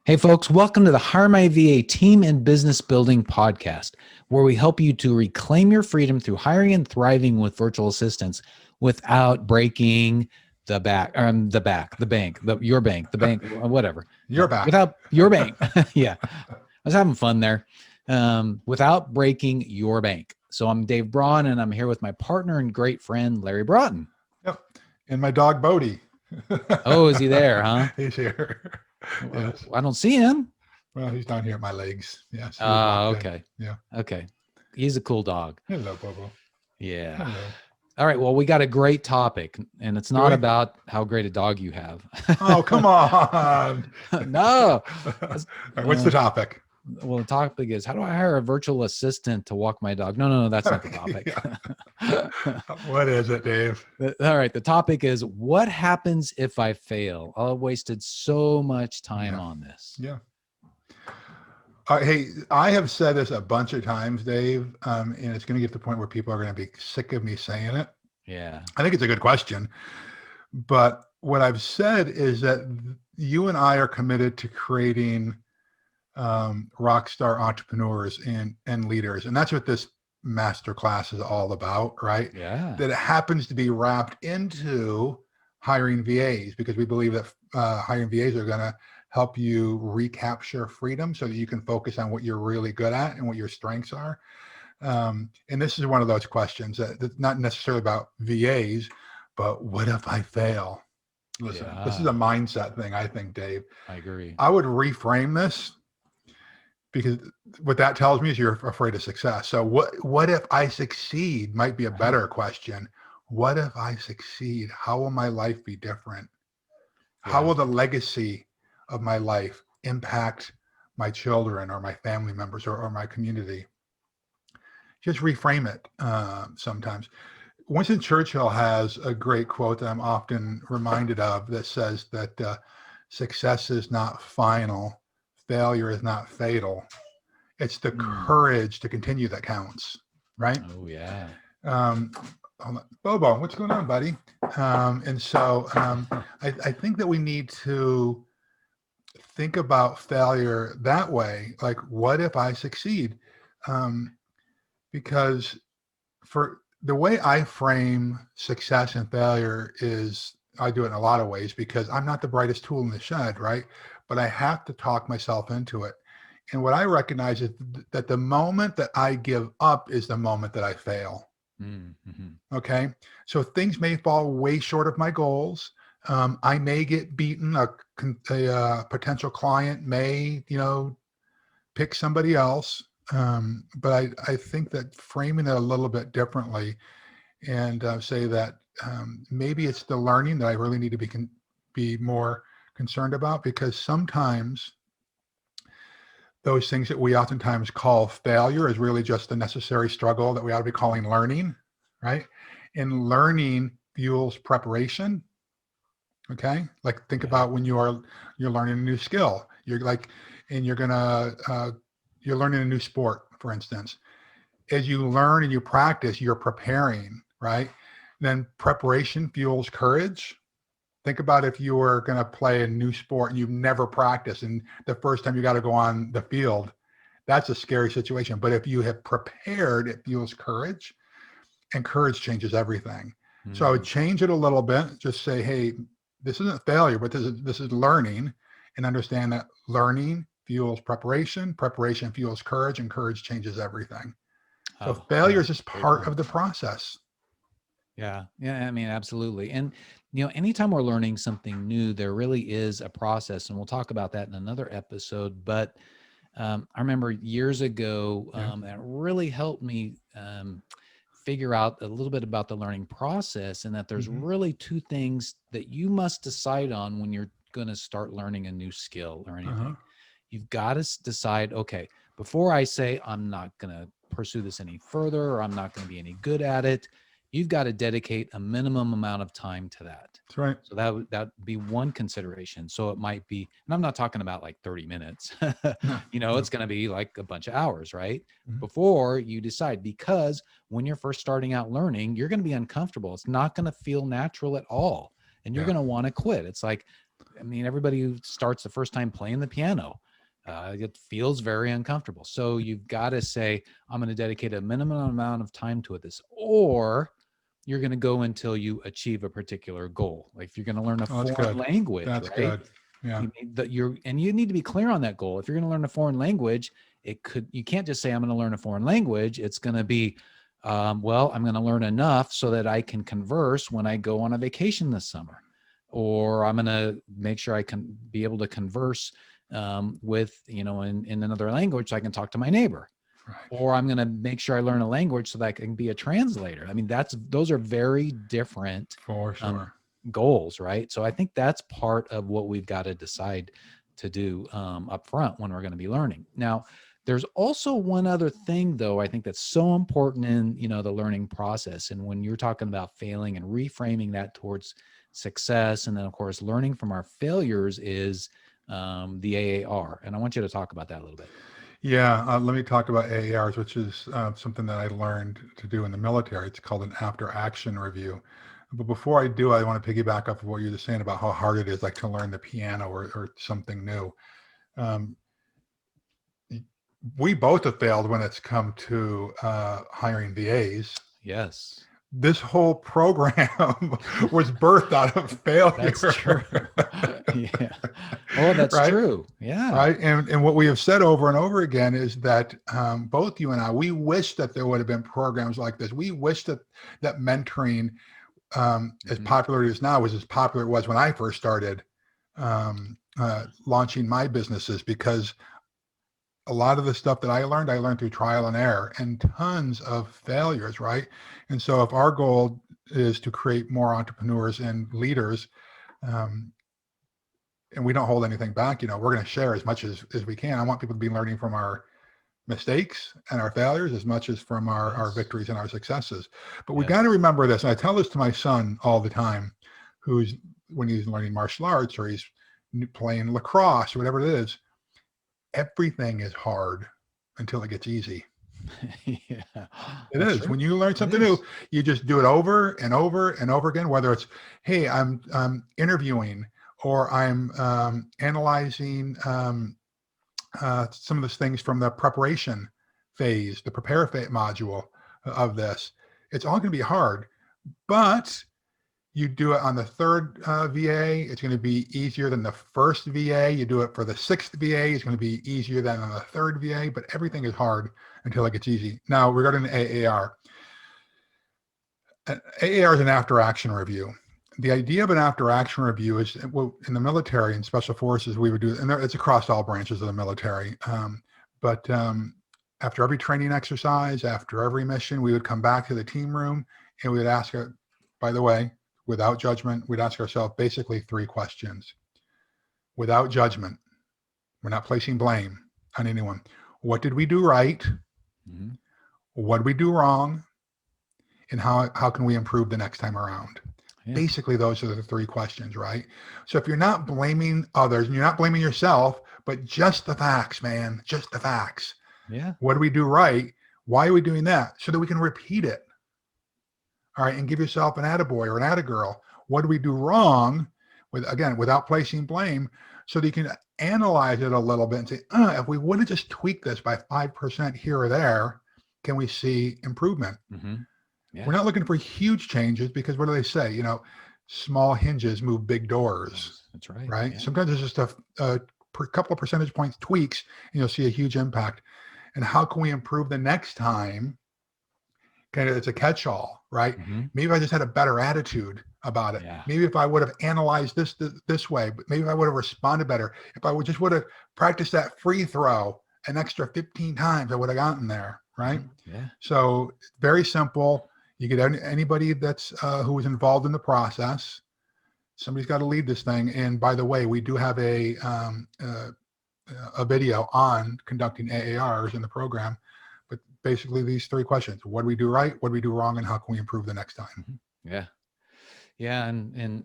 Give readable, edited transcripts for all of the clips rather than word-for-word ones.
Hey, folks, welcome to the HireMyVA Team and Business Building Podcast, where we help you to reclaim your freedom through hiring and thriving with virtual assistants without breaking the bank, your bank, the bank, whatever. You're back. Without your bank. Yeah. I was having fun there. Without breaking your bank. So I'm Dave Braun, and I'm here with my partner and great friend, Larry Broughton. Yep. And my dog, Bodie. Oh, is he there, huh? He's here. Yes. I don't see him. Well, he's down here at my legs. Yes. Okay. Yeah. Okay. He's a cool dog. Hello, Bobo. Yeah. Hello. All right. Well, we got a great topic, and it's not about how great a dog you have. Oh, come on. No. What's the topic? Well, the topic is, how do I hire a virtual assistant to walk my dog? No, that's not the topic. What is it, Dave? All right. The topic is, what happens if I fail? I wasted so much time on this. Yeah. Hey, I have said this a bunch of times, Dave, and it's going to get to the point where people are going to be sick of me saying it. Yeah. I think it's a good question. But what I've said is that you and I are committed to creating rock star entrepreneurs and leaders. And that's what this masterclass is all about, right? Yeah. That it happens to be wrapped into hiring VAs, because we believe that hiring VAs are going to help you recapture freedom so that you can focus on what you're really good at and what your strengths are. And this is one of those questions that's not necessarily about VAs, but what if I fail? Listen, This is a mindset thing, I think, Dave. I agree. I would reframe this, because what that tells me is you're afraid of success. So what if I succeed might be a better question. What if I succeed? How will my life be different? Yeah. How will the legacy of my life impact my children or my family members or my community? Just reframe it sometimes. Winston Churchill has a great quote that I'm often reminded of that says that success is not final. Failure is not fatal. It's the courage to continue that counts, right? Oh, yeah. Bobo, what's going on, buddy? And so I think that we need to think about failure that way. Like, what if I succeed? Because for the way I frame success and failure is, I do it in a lot of ways, because I'm not the brightest tool in the shed, right? But I have to talk myself into it. And what I recognize is that the moment that I give up is the moment that I fail. Mm-hmm. Okay. So things may fall way short of my goals. I may get beaten. A potential client may, pick somebody else. But I think that framing it a little bit differently and say that maybe it's the learning that I really need to be more concerned about, because sometimes those things that we oftentimes call failure is really just the necessary struggle that we ought to be calling learning, right? And learning fuels preparation. Okay, like think about when you're learning a new skill. You're learning a new sport, for instance. As you learn and you practice, you're preparing, right? Then preparation fuels courage. Think about if you were going to play a new sport and you've never practiced, and the first time you got to go on the field, that's a scary situation. But if you have prepared, it fuels courage, and courage changes everything. Mm-hmm. So I would change it a little bit. Just say, hey, this isn't failure, but this is learning, and understand that learning fuels preparation fuels courage, and courage changes everything. So failure is just part of the process. Yeah. I mean, absolutely. And, anytime we're learning something new, there really is a process, and we'll talk about that in another episode. But I remember years ago, that really helped me figure out a little bit about the learning process, and that there's really two things that you must decide on when you're going to start learning a new skill or anything. You've got to decide, okay, before I say I'm not going to pursue this any further, or I'm not going to be any good at it, you've got to dedicate a minimum amount of time to that. That's right. So that would be one consideration. So it might be, and I'm not talking about like 30 minutes, it's going to be like a bunch of hours, right? Mm-hmm. Before you decide, because when you're first starting out learning, you're going to be uncomfortable. It's not going to feel natural at all. And you're going to want to quit. It's like, I mean, everybody who starts the first time playing the piano, it feels very uncomfortable. So you've got to say, I'm going to dedicate a minimum amount of time to this, or you're going to go until you achieve a particular goal. Like if you're going to learn a Oh, that's foreign good. language, That's right? good. Yeah. You need that and you need to be clear on that goal. If you're going to learn a foreign language, you can't just say, I'm going to learn a foreign language. It's going to be, well, I'm going to learn enough so that I can converse when I go on a vacation this summer, or I'm going to make sure I can be able to converse with, in another language so I can talk to my neighbor, Right. or I'm going to make sure I learn a language so that I can be a translator. I mean, those are very different For um, sure. goals, right? So I think that's part of what we've got to decide to do up front when we're going to be learning. Now, there's also one other thing, though, I think that's so important in the learning process. And when you're talking about failing and reframing that towards success, and then of course learning from our failures is the AAR. And I want you to talk about that a little bit. Yeah, let me talk about AARs, which is something that I learned to do in the military. It's called an after action review. But before I do, I want to piggyback off of what you were just saying about how hard it is, like to learn the piano or something new. Um, we both have failed when it's come to hiring VAs. Yes. This whole program was birthed out of That's true. failure. Yeah. Oh, that's Right? true. Yeah. Right. And what we have said over and over again is that both you and I, we wish that there would have been programs like this. We wish that mentoring, as Mhm. popular as now, was as popular it was when I first started launching my businesses, because a lot of the stuff that I learned through trial and error and tons of failures, right? And so if our goal is to create more entrepreneurs and leaders, um, and we don't hold anything back, we're going to share as much as we can. I want people to be learning from our mistakes and our failures as much as from our Yes. victories and our successes. But we got to Yes. remember this. And I tell this to my son all the time, who's, when he's learning martial arts or he's playing lacrosse or whatever it is, everything is hard until it gets easy. Yeah. It That's is. true. When you learn It something new, is. you just do it over and over and over again, whether it's, hey, I'm interviewing, or I'm analyzing some of those things from the preparation phase, the prepare module of this. It's all going to be hard, but you do it on the third VA, it's going to be easier than the first VA. You do it for the sixth VA, it's going to be easier than on the third VA, but everything is hard until it gets easy. Now, regarding the AAR, AAR is an after action review. The idea of an after action review is, well, in the military and special forces, we would do, and it's across all branches of the military. But after every training exercise, after every mission, we would come back to the team room and we would ask, by the way, without judgment, we'd ask ourselves basically three questions. Without judgment, we're not placing blame on anyone. What did we do right? Mhm. What did we do wrong? And how can we improve the next time around? Yeah. Basically, those are the three questions, right? So if you're not blaming others and you're not blaming yourself, but just the facts, man, just the facts. Yeah. What do we do right? Why are we doing that? So that we can repeat it. All right. And give yourself an attaboy or an attagirl. What do we do wrong? Again, without placing blame, so that you can analyze it a little bit and say, if we would have just tweaked this by 5% here or there, can we see improvement? Hmm. We're Yeah. not looking for huge changes, because what do they say? Small hinges move big doors, That's right. right? Yeah. Sometimes it's just a couple of percentage points tweaks, and you'll see a huge impact. And how can we improve the next time? Kind of, it's a catch-all, right? Hmm. Maybe I just had a better attitude about it. Yeah. Maybe if I would have analyzed this way, but maybe if I would have responded better. If I would have practiced that free throw an extra 15 times, I would have gotten there, right? Yeah. So very simple. You get anybody that's who was involved in the process. Somebody's got to lead this thing. And by the way, we do have a video on conducting AARs in the program. But basically, these three questions: what do we do right? What do we do wrong? And how can we improve the next time? Mhm. Yeah. Yeah. And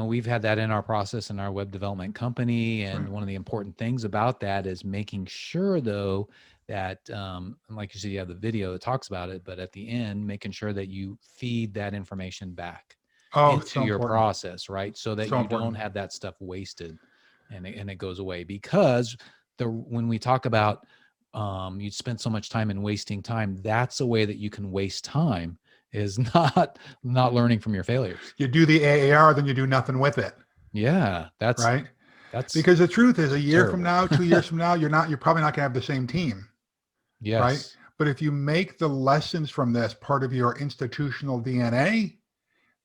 we've had that in our process in our web development company. And Right. one of the important things about that is making sure, though, that, and like you said, you have the video that talks about it, but at the end, making sure that you feed that information back. Oh, into so your important. process, right? So that So you don't important. have that stuff wasted and it goes away. Because when we talk about you spend so much time in wasting time, that's a way that you can waste time, is not learning from your failures. You do the AAR, then you do nothing with it, Yeah, right? that's Because the truth is, a year from terrible. now, 2 years from now, you're probably not going to have the same team, right? Yes. But if you make the lessons from this part of your institutional DNA,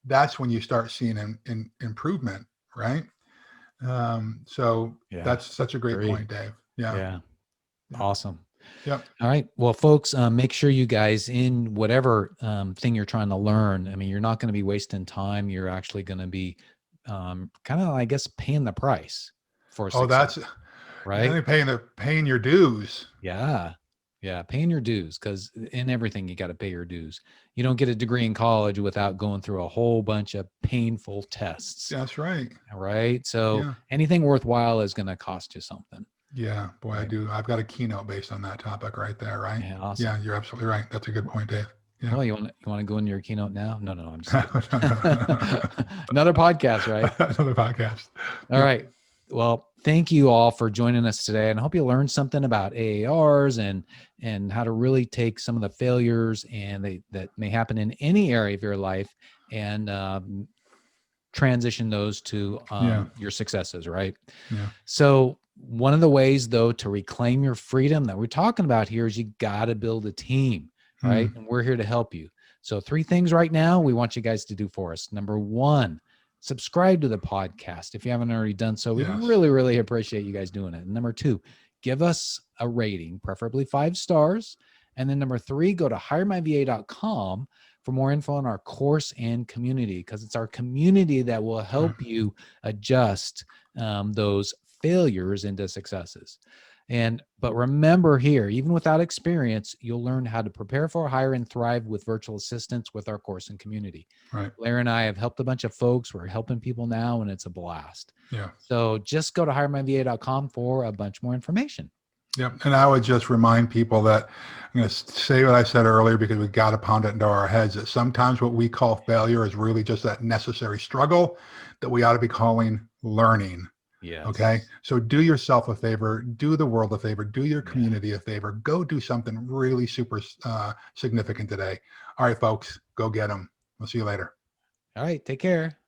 that's when you start seeing improvement, right? So Yeah. that's such a great Agree. point, Dave. Yeah. Yeah. Yeah. Awesome. Yep. All right. Well, folks, make sure you guys, in whatever thing you're trying to learn, I mean, you're not going to be wasting time. You're actually going to be kind of, I guess, paying the price for Oh, success, that's right? paying your dues. Yeah. Yeah. Paying your dues, because in everything, you got to pay your dues. You don't get a degree in college without going through a whole bunch of painful tests, That's right. right? So Yeah. anything worthwhile is going to cost you something, Yeah. Boy, I right? do. I've got a keynote based on that topic right there, right? Yeah. Yeah, Awesome. you're absolutely right. That's a good point, Dave. Yeah. Well, you want to go into your keynote now? No, I'm just kidding. Another Another podcast, right? podcast. All Yep. right. Well, thank you all for joining us today, and I hope you learned something about AARs and how to really take some of the failures that may happen in any area of your life and transition those to Yeah. your successes, right? Yeah. So one of the ways, though, to reclaim your freedom that we're talking about here is you got to build a team, right? Mm. And we're here to help you. So 3 things right now we want you guys to do for us. Number 1, subscribe to the podcast if you haven't already done so. We'd Yes. really, really appreciate you guys doing it. And number 2, give us a rating, preferably 5 stars. And then number 3, go to HireMyVA.com for more info on our course and community, because it's our community that will help you adjust those failures into successes. But remember here, even without experience, you'll learn how to prepare for, hire, and thrive with virtual assistants with our course and community. Right. Larry and I have helped a bunch of folks. We're helping people now, and it's a blast. Yeah. So just go to HireMyVA.com for a bunch more information. Yep. And I would just remind people that I'm going to say what I said earlier, because we got to pound it into our heads, that sometimes what we call failure is really just that necessary struggle that we ought to be calling learning. Yes. Okay. So do yourself a favor, do the world a favor, do your community a favor, go do something really super significant today. All right, folks, go get them. We'll see you later. All right. Take care.